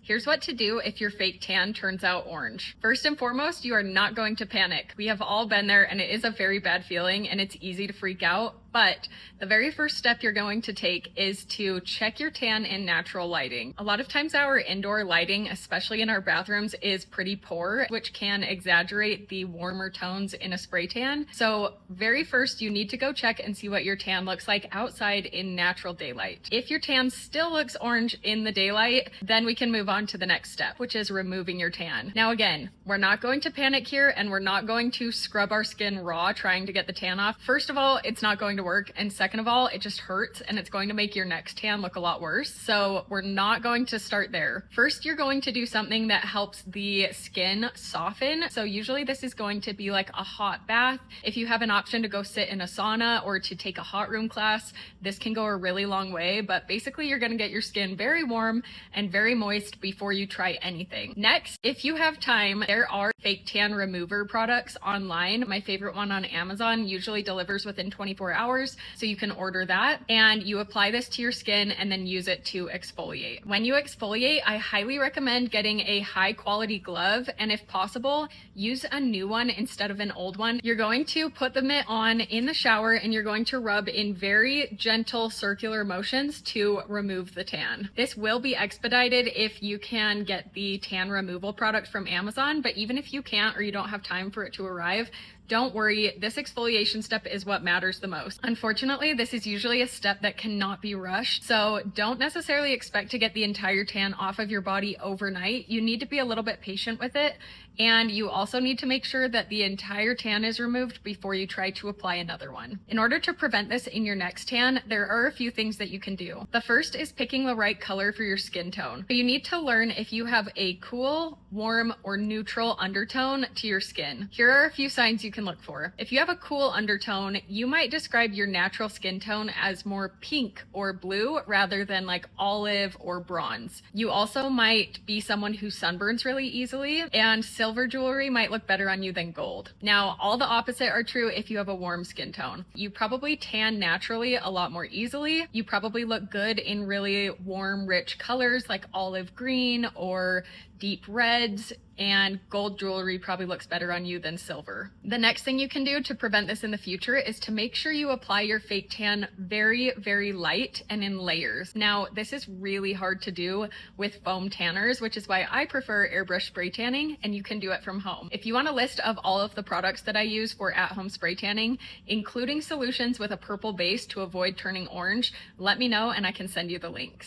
Here's what to do if your fake tan turns out orange. First and foremost, you are not going to panic. We have all been there and it is a very bad feeling and it's easy to freak out. But the very first step you're going to take is to check your tan in natural lighting. A lot of times our indoor lighting, especially in our bathrooms, is pretty poor, which can exaggerate the warmer tones in a spray tan. So very first, you need to go check and see what your tan looks like outside in natural daylight. If your tan still looks orange in the daylight, then we can move on to the next step, which is removing your tan. Now again, we're not going to panic here and we're not going to scrub our skin raw trying to get the tan off. First of all, it's not going to work, and second of all, it just hurts and it's going to make your next tan look a lot worse. So we're not going to start there. First, you're going to do something that helps the skin soften. So usually this is going to be like a hot bath. If you have an option to go sit in a sauna or to take a hot room class, this can go a really long way. But basically you're going to get your skin very warm and very moist before you try anything. Next, if you have time, there are fake tan remover products online. My favorite one on Amazon usually delivers within 24 hours. So you can order that and you apply this to your skin and then use it to exfoliate. When you exfoliate, I highly recommend getting a high quality glove, and if possible, use a new one instead of an old one. You're going to put the mitt on in the shower and you're going to rub in very gentle circular motions to remove the tan. This will be expedited if you can get the tan removal product from Amazon, but even if you can't or you don't have time for it to arrive, don't worry, this exfoliation step is what matters the most. Unfortunately, this is usually a step that cannot be rushed, so don't necessarily expect to get the entire tan off of your body overnight. You need to be a little bit patient with it, and you also need to make sure that the entire tan is removed before you try to apply another one. In order to prevent this in your next tan, there are a few things that you can do. The first is picking the right color for your skin tone. You need to learn if you have a cool, warm, or neutral undertone to your skin. Here are a few signs you can look for. If you have a cool undertone, you might describe your natural skin tone as more pink or blue rather than like olive or bronze. You also might be someone who sunburns really easily, and silver jewelry might look better on you than gold. Now, all the opposite are true if you have a warm skin tone. You probably tan naturally a lot more easily. You probably look good in really warm, rich colors like olive green or deep reds, and gold jewelry probably looks better on you than silver. The next thing you can do to prevent this in the future is to make sure you apply your fake tan very, very light and in layers. Now, this is really hard to do with foam tanners, which is why I prefer airbrush spray tanning, and you can do it from home. If you want a list of all of the products that I use for at-home spray tanning, including solutions with a purple base to avoid turning orange, let me know and I can send you the links.